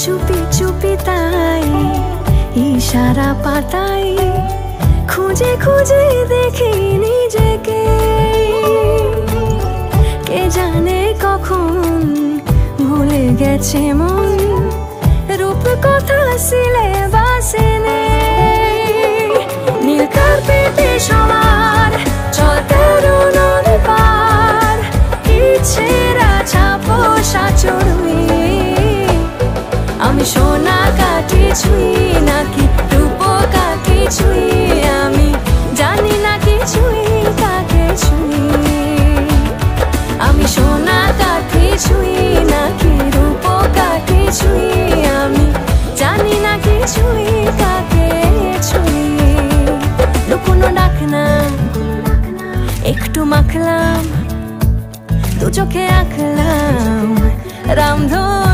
চুপি চুপি তাই ইশারা পাতাই খুঁজে খুঁজে দেখি নিজেকে। কে জানে কখন ভুলে গেছে মন, রূপ কথা সিলেবাসে নেই। নীল কার্পেটে সবার চলতে নদী পার, ইচ্ছেরা ছাপোষা চড়ুই। আমি সোনা কাঠি ছুঁই নাকি রূপ কাঠি ছুঁই, আমি জানি না কিছুই কাকে ছুঁই। আমি সোনা কাঠি ছুঁই নাকি রূপ কাঠি ছুঁই, আমি জানি না কিছুই কাকে ছুঁই। লুকোনো ডাকনা একটু মাখলাম, দু চোখে আঁকলাম রামধন।